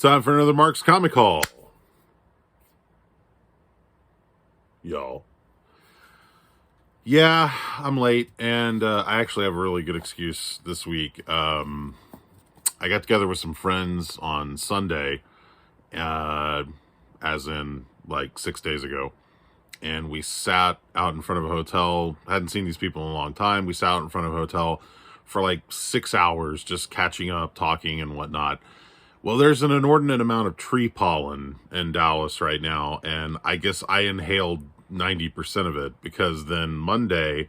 Time for another Mark's Comic Haul. Y'all. Yeah, I'm late, and I actually have a really good excuse this week. I got together with some friends on Sunday, as in like 6 days ago, and we sat out in front of a hotel. I hadn't seen these people in a long time. We sat out in front of a hotel for like 6 hours just catching up, talking, and whatnot. Well, there's an inordinate amount of tree pollen in Dallas right now, and I guess I inhaled 90% of it, because then Monday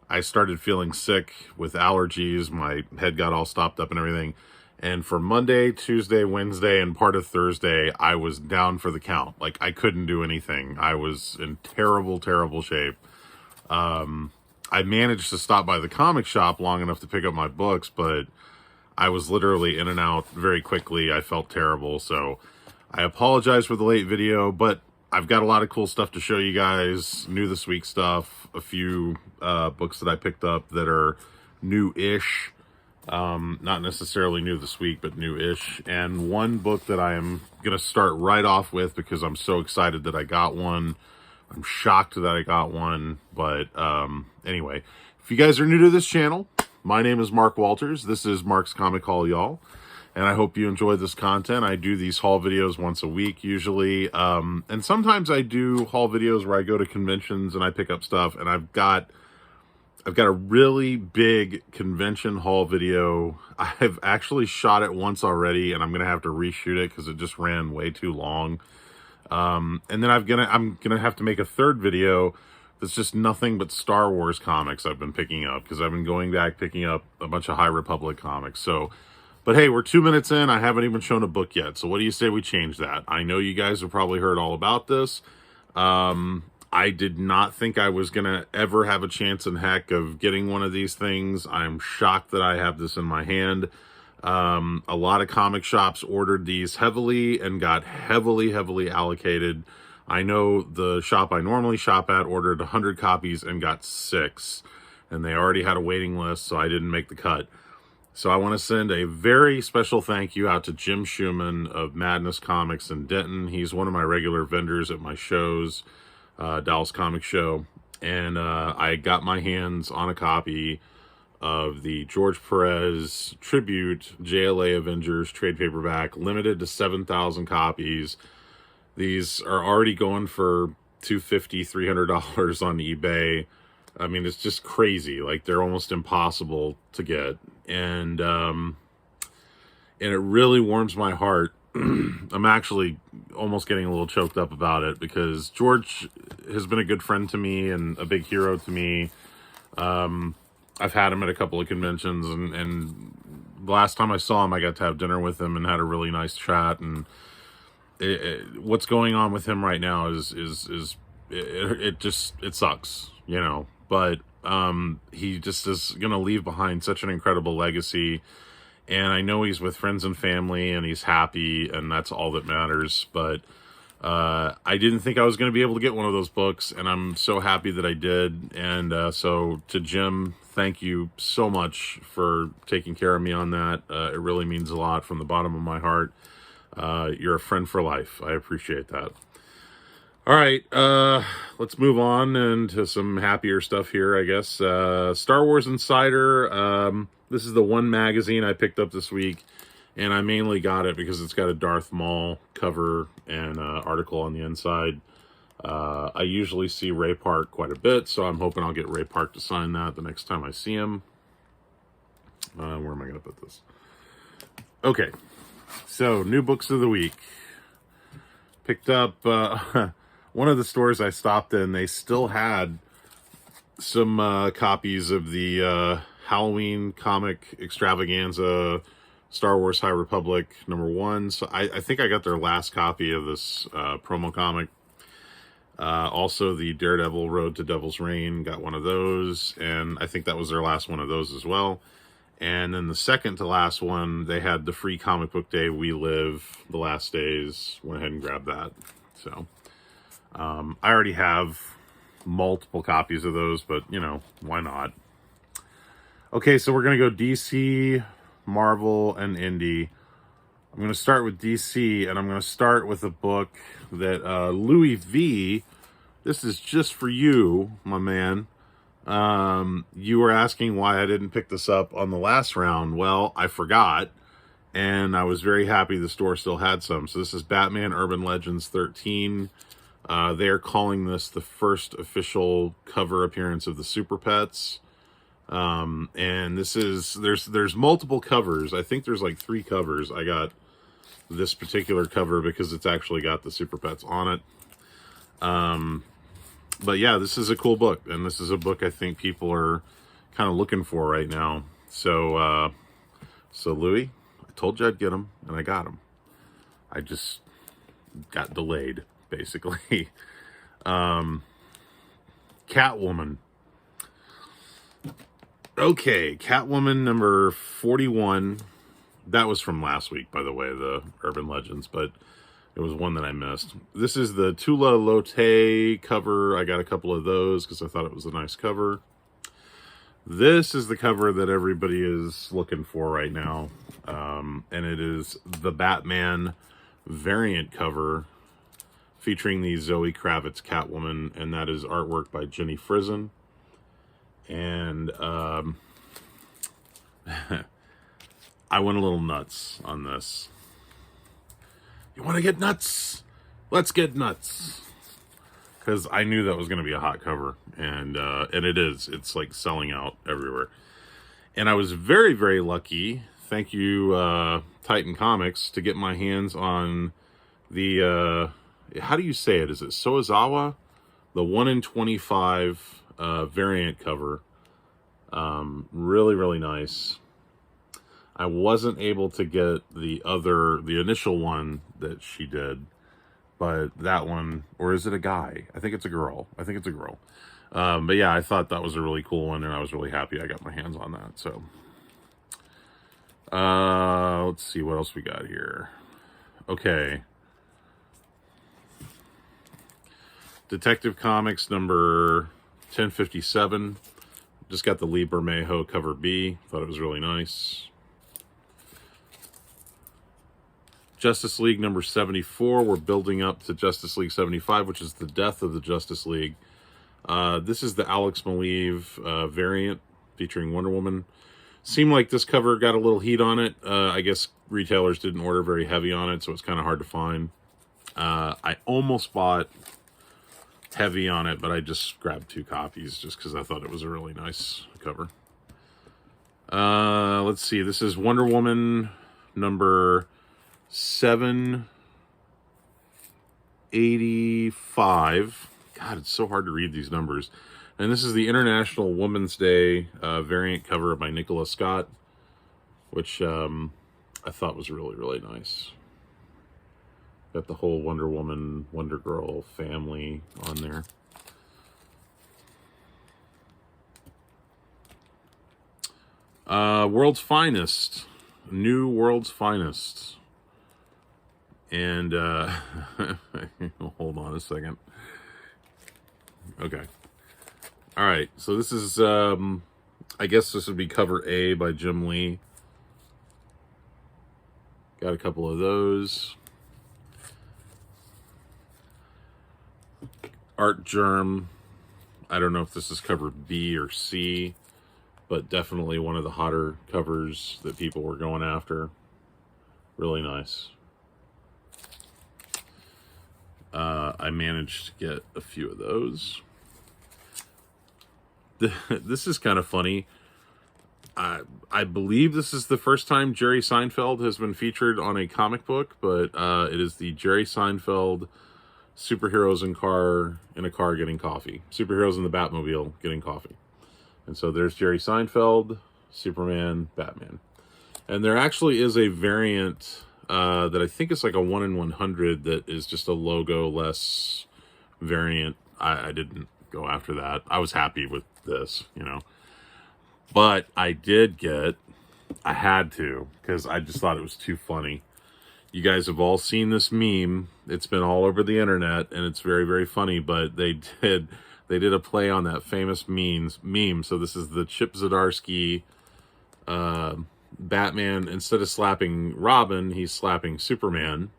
I started feeling sick with allergies. My head got all stopped up and everything. And for Monday, Tuesday, Wednesday, and part of Thursday, I was down for the count. Like, I couldn't do anything. I was in terrible, terrible shape. I managed to stop by the comic shop long enough to pick up my books, but I was literally in and out very quickly. I felt terrible, so I apologize for the late video, but I've got a lot of cool stuff to show you guys. New this week stuff, a few books that I picked up that are new-ish. Not necessarily new this week, but new-ish. And one book that I am going to start right off with because I'm so excited that I got one. I'm shocked that I got one, but anyway, if you guys are new to this channel, my name is Mark Walters. This is Mark's Comic Haul, y'all, and I hope you enjoy this content. I do these haul videos once a week, usually, and sometimes I do haul videos where I go to conventions and I pick up stuff, and I've got a really big convention haul video. I've actually shot it once already, and I'm going to have to reshoot it because it just ran way too long. And then I'm gonna have to make a third video that's just nothing but Star Wars comics I've been picking up, because I've been going back picking up a bunch of High Republic comics. So, but hey, we're 2 minutes in. I haven't even shown a book yet. So what do you say we change that? I know you guys have probably heard all about this. I did not think I was gonna ever have a chance in heck of getting one of these things. I'm shocked that I have this in my hand. A lot of comic shops ordered these heavily and got heavily allocated. I know the shop I normally shop at ordered 100 copies and got 6, and they already had a waiting list, so I didn't make the cut. So I want to send a very special thank you out to Jim Schumann of Madness Comics in Denton. He's one of my regular vendors at my shows, Dallas Comic Show, and I got my hands on a copy of the George Perez Tribute JLA Avengers trade paperback, limited to 7,000 copies. These are already going for $250, $300 on eBay. I mean, it's just crazy. Like, they're almost impossible to get. And it really warms my heart. I'm actually almost getting a little choked up about it, because George has been a good friend to me and a big hero to me. I've had him at a couple of conventions, and the last time I saw him, I got to have dinner with him and had a really nice chat. And what's going on with him right now is it sucks, you know. But he just is going to leave behind such an incredible legacy, and I know he's with friends and family, and he's happy, and that's all that matters. But I didn't think I was going to be able to get one of those books, and I'm so happy that I did. And so to Jim, thank you so much for taking care of me on that. It really means a lot from the bottom of my heart. You're a friend for life. I appreciate that. All right, let's move on into some happier stuff here, I guess. Star Wars Insider. This is the one magazine I picked up this week, and I mainly got it because it's got a Darth Maul cover and article on the inside. I usually see Ray Park quite a bit, so I'm hoping I'll get Ray Park to sign that the next time I see him. Where am I going to put this? Okay, so new books of the week. Picked up one of the stores I stopped in. They still had some copies of the Halloween comic extravaganza, Star Wars High Republic #1. So I think I got their last copy of this promo comic. Also, the Daredevil Road to Devil's Reign, got one of those, and I think that was their last one of those as well. And then the second to last one, they had the free comic book day We Live, the last days. Went ahead and grabbed that. So I already have multiple copies of those, but, you know, why not? Okay, so we're going to go DC, Marvel, and Indie. I'm going to start with DC, and I'm going to start with a book that Louis V. This is just for you, my man. You were asking why I didn't pick this up on the last round. Well, I forgot, and I was very happy the store still had some. So this is Batman Urban Legends 13. They're calling this the first official cover appearance of the Super Pets. And this is, there's multiple covers. I think there's like 3 covers. I got this particular cover because it's actually got the Super Pets on it. But yeah, this is a cool book, and this is a book I think people are kind of looking for right now. So, so Louis, I told you I'd get him, and I got him. I just got delayed, basically. Catwoman. Okay, Catwoman number 41. That was from last week, by the way, the Urban Legends, but it was one that I missed. This is the Tula Lotte cover. I got a couple of those because I thought it was a nice cover. This is the cover that everybody is looking for right now. And it is the Batman variant cover featuring the Zoe Kravitz Catwoman, and that is artwork by Jenny Frison. And I went a little nuts on this. You want to get nuts? Let's get nuts. Because I knew that was going to be a hot cover. And it is. It's like selling out everywhere. And I was very, very lucky, thank you, Titan Comics, to get my hands on the, how do you say it? Is it Soizawa? The 1 in 25 variant cover. Really, really nice. I wasn't able to get the initial one that she did, but that one, or is it a guy? I think it's a girl. I think it's a girl. But yeah, I thought that was a really cool one, and I was really happy I got my hands on that. So, let's see what else we got here. Okay. Detective Comics number 1057. Just got the Lee Bermejo cover B. Thought it was really nice. Justice League number 74. We're building up to Justice League 75, which is the death of the Justice League. This is the Alex Maleev variant featuring Wonder Woman. Seemed like this cover got a little heat on it. I guess retailers didn't order very heavy on it, so it's kind of hard to find. I almost bought heavy on it, but I just grabbed 2 copies just because I thought it was a really nice cover. Let's see. This is Wonder Woman number 785. God, it's so hard to read these numbers. And this is the International Women's Day variant cover by Nicola Scott, which I thought was really, really nice. Got the whole Wonder Woman, Wonder Girl family on there. World's Finest. New World's Finest. And, hold on a second. Okay. All right. So this is, I guess this would be cover A by Jim Lee. Got a couple of those. Art Germ. I don't know if this is cover B or C, but definitely one of the hotter covers that people were going after. Really nice. I managed to get a few of those. This is kind of funny. I believe this is the first time Jerry Seinfeld has been featured on a comic book, but it is the Jerry Seinfeld superheroes in a car getting coffee. Superheroes in the Batmobile getting coffee. And so there's Jerry Seinfeld, Superman, Batman. And there actually is a variant that I think is like a 1 in 100 that is just a logo-less variant. I didn't go after that. I was happy with this, you know. But I had to, because I just thought it was too funny. You guys have all seen this meme. It's been all over the internet, and it's very, very funny, but they did a play on that famous meme. So this is the Chip Zdarsky Batman, instead of slapping Robin, he's slapping Superman.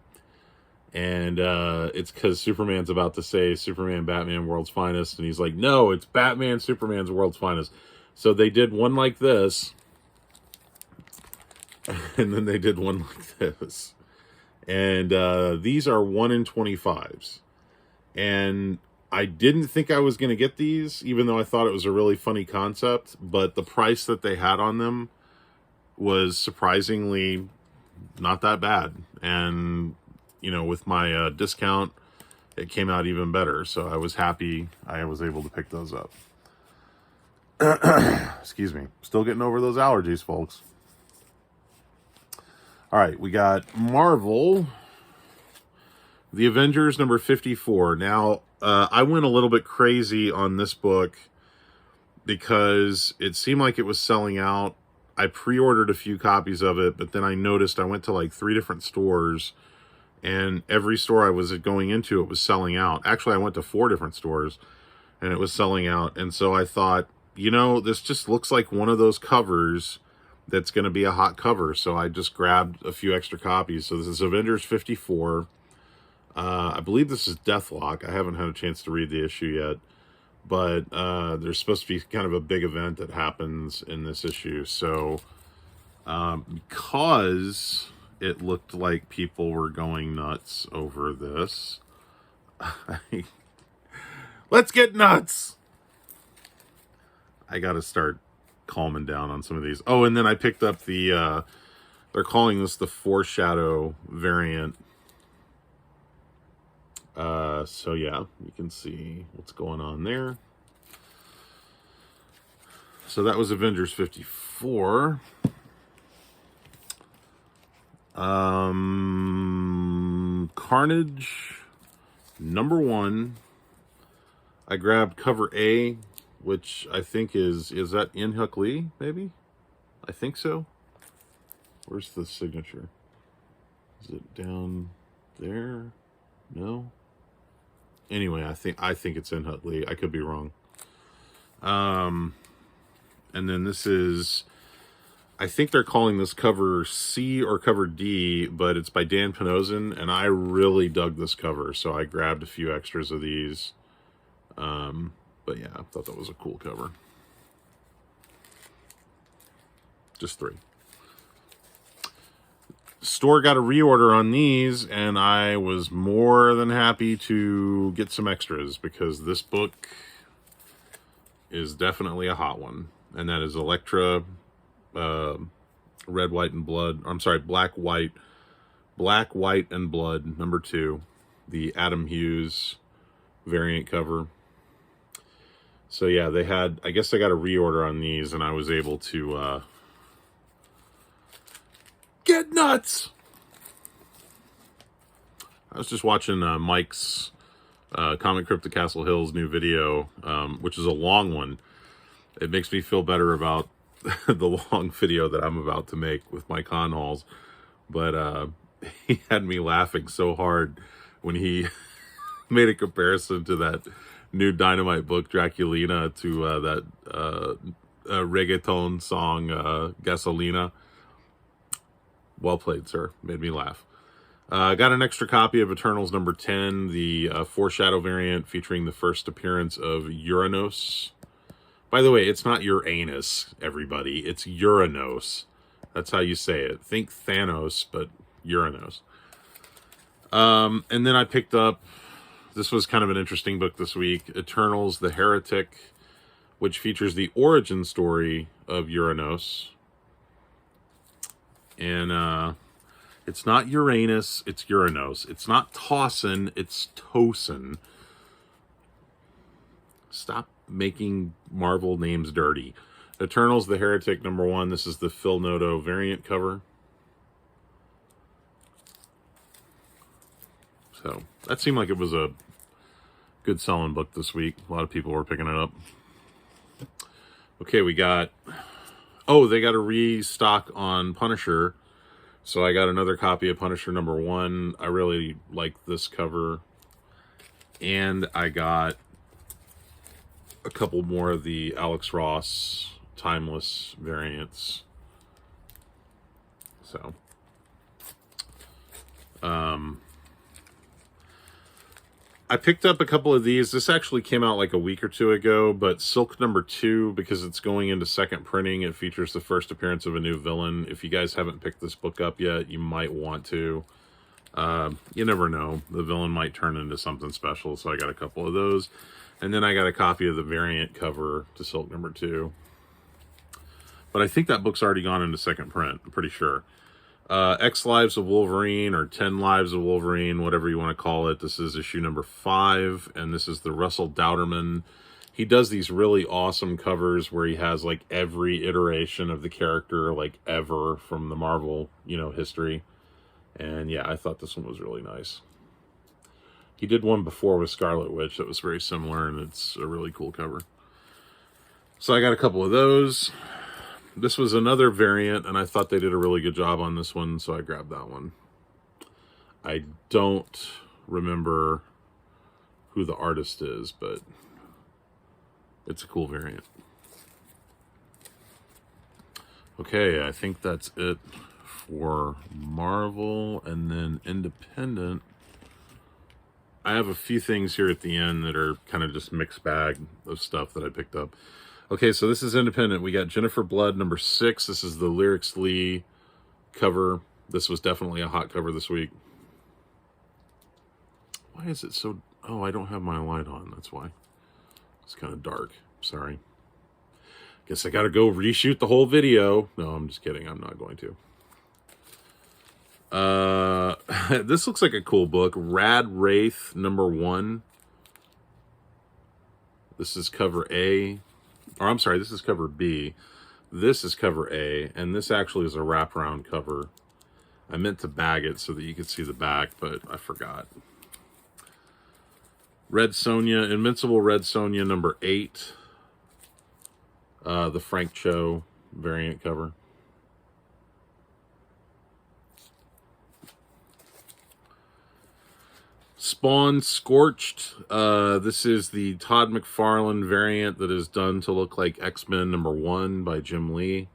And it's because Superman's about to say Superman, Batman, world's finest. And he's like, no, it's Batman, Superman's world's finest. So they did one like this. And then they did one like this. And these are 1 in 25s. And I didn't think I was going to get these, even though I thought it was a really funny concept. But the price that they had on them was surprisingly not that bad. And, you know, with my discount, it came out even better. So I was happy I was able to pick those up. Excuse me. Still getting over those allergies, folks. All right, we got Marvel, The Avengers number 54. Now, I went a little bit crazy on this book because it seemed like it was selling out. I pre-ordered a few copies of it, but then I noticed I went to like 3 different stores, and every store I was going into, it was selling out. Actually, I went to 4 different stores, and it was selling out. And so I thought, you know, this just looks like one of those covers that's going to be a hot cover. So I just grabbed a few extra copies. So this is Avengers 54. I believe this is Deathlock. I haven't had a chance to read the issue yet. But there's supposed to be kind of a big event that happens in this issue. So because it looked like people were going nuts over this, let's get nuts! I got to start calming down on some of these. Oh, and then I picked up the they're calling this the Foreshadow variant. So yeah, you can see what's going on there. So that was Avengers 54. Carnage number 1. I grabbed cover A, which I think is that In-Hook Lee, maybe? I think so. Where's the signature? Is it down there? No. Anyway, I think it's In-Hook Lee. I could be wrong. And then this is, I think they're calling this cover C or cover D, but it's by Dan Panozin, and I really dug this cover, so I grabbed a few extras of these. But yeah, I thought that was a cool cover. Just 3. Store got a reorder on these, and I was more than happy to get some extras because this book is definitely a hot one. And that is Elektra, Red, White, and Blood. I'm sorry, Black, White, and Blood, number 2. The Adam Hughes variant cover. So yeah, they had, I guess I got a reorder on these, and I was able to get nuts! I was just watching Mike's Comic Crypto Castle Hill's new video, which is a long one. It makes me feel better about the long video that I'm about to make with my con hauls. But he had me laughing so hard when he made a comparison to that new Dynamite book, Draculina, to that reggaeton song, Gasolina. Well played, sir. Made me laugh. Got an extra copy of Eternals number 10, the Foreshadow variant featuring the first appearance of Uranos. By the way, it's not Uranus, everybody. It's Uranos. That's how you say it. Think Thanos, but Uranos. And then I picked up, this was kind of an interesting book this week, Eternals, the Heretic, which features the origin story of Uranos. And it's not Uranus, it's Uranos. It's not Tossin, it's Tosin. Stop making Marvel names dirty. Eternals, the Heretic, number 1. This is the Phil Noto variant cover. So that seemed like it was a good selling book this week. A lot of people were picking it up. Okay, we got, oh, they got a restock on Punisher. So I got another copy of Punisher number 1. I really like this cover. And I got a couple more of the Alex Ross Timeless variants. So, I picked up a couple of these. This actually came out like a week or two ago, but Silk #2, because it's going into second printing, it features the first appearance of a new villain. If you guys haven't picked this book up yet, you might want to. You never know. The villain might turn into something special, so I got a couple of those. And then I got a copy of the variant cover to Silk #2. But I think that book's already gone into second print, I'm pretty sure. X Lives of Wolverine, or 10 Lives of Wolverine, whatever you want to call it. This is issue #5, and this is the Russell Dauterman. He does these really awesome covers where he has like every iteration of the character like ever from the Marvel, history. And yeah, I thought this one was really nice. He did one before with Scarlet Witch that was very similar, and it's a really cool cover. So I got a couple of those. This was another variant, and I thought they did a really good job on this one, so I grabbed that one. I don't remember who the artist is, but it's a cool variant. Okay, I think that's it for Marvel, and then independent. I have a few things here at the end that are kind of just mixed bag of stuff that I picked up. Okay, so this is independent. We got Jennifer Blood #6. This is the Lyrics Lee cover. This was definitely a hot cover this week. Why is it so... Oh, I don't have my light on. That's why. It's kind of dark. Sorry. Guess I got to go reshoot the whole video. No, I'm just kidding. I'm not going to. This looks like a cool book. Rad Wraith #1. This is cover A. Or I'm sorry, this is cover B. This is cover A, and this actually is a wraparound cover. I meant to bag it so that you could see the back, but I forgot. Red Sonja, Invincible Red Sonja #8. The Frank Cho variant cover. Spawn Scorched. This is the Todd McFarlane variant that is done to look like X-Men #1 by Jim Lee.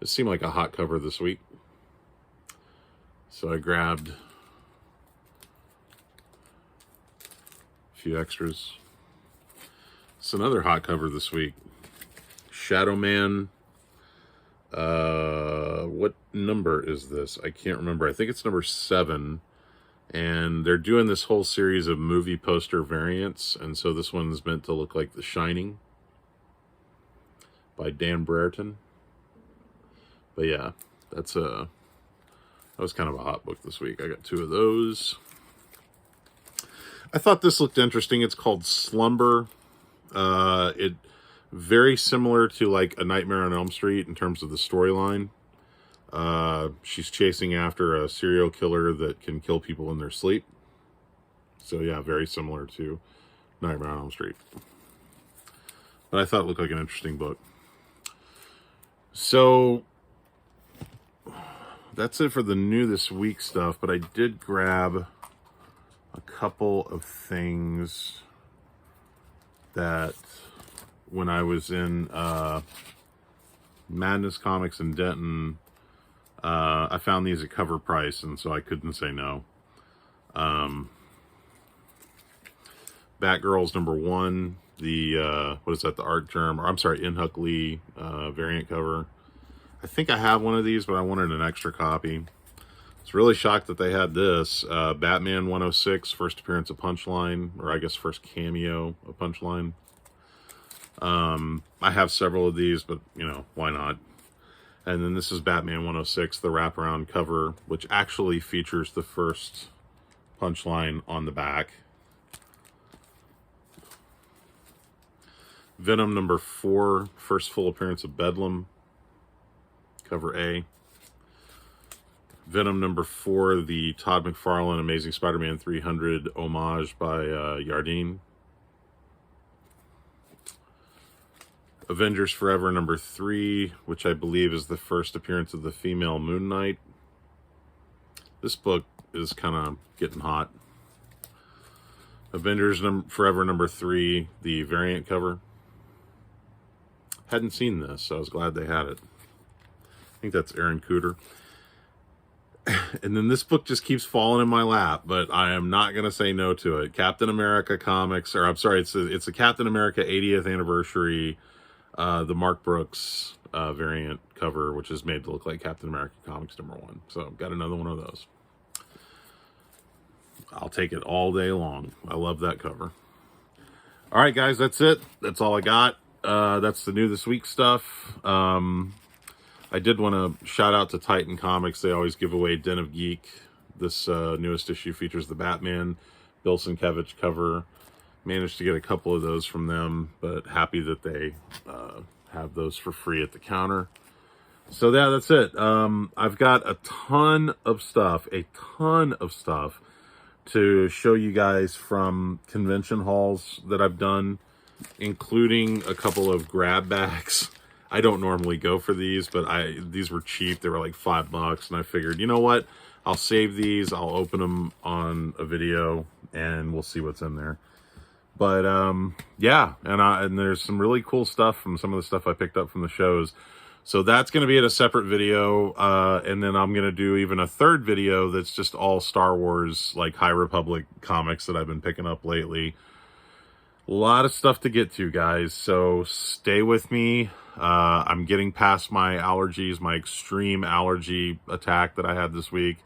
It seemed like a hot cover this week, so I grabbed a few extras. It's another hot cover this week. Shadow Man. What number is this? I can't remember. I think it's #7. And they're doing this whole series of movie poster variants, and so this one's meant to look like The Shining by Dan Brereton. But yeah, that was kind of a hot book this week. I got 2 of those. I thought this looked interesting. It's called Slumber. It very similar to like A Nightmare on Elm Street in terms of the storyline. She's chasing after a serial killer that can kill people in their sleep. So yeah, very similar to Nightmare on Elm Street. But I thought it looked like an interesting book. So that's it for the new this week stuff, but I did grab a couple of things that when I was in Madness Comics in Denton, I found these at cover price, and so I couldn't say no. Batgirls #1, the, what is that, the Art Germ, or I'm sorry, Inhuck Lee variant cover. I think I have one of these, but I wanted an extra copy. I was really shocked that they had this. Batman 106, first appearance of Punchline, or I guess first cameo of Punchline. I have several of these, but, why not? And then this is Batman 106, the wraparound cover, which actually features the first Punchline on the back. Venom #4, first full appearance of Bedlam, cover A. Venom #4, the Todd McFarlane Amazing Spider-Man 300 homage by Yardine. Avengers Forever #3, which I believe is the first appearance of the female Moon Knight. This book is kind of getting hot. Avengers Forever #3, the variant cover. Hadn't seen this, so I was glad they had it. I think that's Aaron Cooter. And then this book just keeps falling in my lap, but I am not going to say no to it. Captain America comics, or I'm sorry, it's a Captain America 80th anniversary, the Mark Brooks variant cover, which is made to look like Captain America Comics #1. So got another one of those. I'll take it all day long. I love that cover. All right, guys, that's it. That's all I got. That's the new this week stuff. I did want to shout out to Titan Comics. They always give away Den of Geek. This newest issue features the Batman Bill Sienkiewicz cover. Managed to get a couple of those from them, but happy that they have those for free at the counter. So yeah, that's it. I've got a ton of stuff to show you guys from convention halls that I've done, including a couple of grab bags. I don't normally go for these, but these were cheap. They were like $5, and I figured, you know what? I'll save these. I'll open them on a video, and we'll see what's in there. But yeah, and there's some really cool stuff from some of the stuff I picked up from the shows. So that's going to be in a separate video, and then I'm going to do even a third video that's just all Star Wars, like High Republic comics that I've been picking up lately. A lot of stuff to get to, guys, so stay with me. I'm getting past my allergies, my extreme allergy attack that I had this week,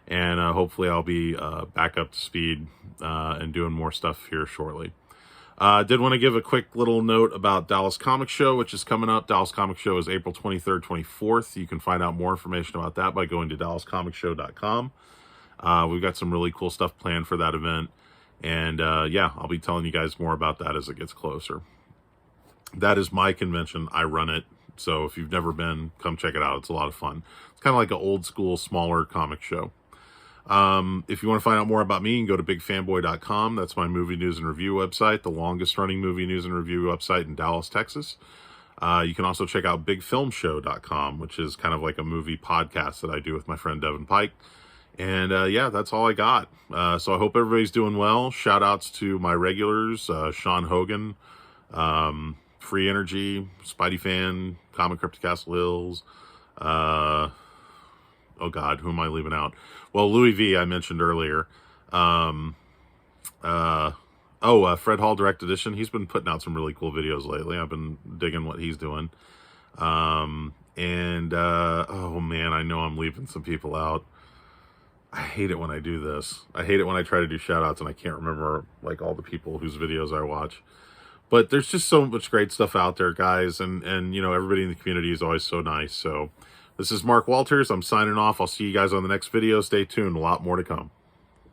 and hopefully I'll be back up to speed and doing more stuff here shortly. Did want to give a quick little note about Dallas Comic Show, which is coming up. Dallas Comic Show is April 23rd, 24th. You can find out more information about that by going to dallascomicshow.com. We've got some really cool stuff planned for that event. And yeah, I'll be telling you guys more about that as it gets closer. That is my convention. I run it. So if you've never been, come check it out. It's a lot of fun. It's kind of like an old school, smaller comic show. If you want to find out more about me, you can go to bigfanboy.com. That's my movie news and review website, the longest running movie news and review website in Dallas, Texas. You can also check out bigfilmshow.com, which is kind of like a movie podcast that I do with my friend Devin Pike. And yeah, that's all I got. So I hope everybody's doing well. Shout outs to my regulars, Sean Hogan, Free Energy, Spidey Fan, Comic Cryptic Castle Hills. Oh God, who am I leaving out? Well, Louis V, I mentioned earlier. Fred Hall Direct Edition. He's been putting out some really cool videos lately. I've been digging what he's doing. Oh man, I know I'm leaving some people out. I hate it when I do this. I hate it when I try to do shout outs and I can't remember like all the people whose videos I watch. But there's just so much great stuff out there, guys. And you know, everybody in the community is always so nice. So this is Mark Walters. I'm signing off. I'll see you guys on the next video. Stay tuned. A lot more to come.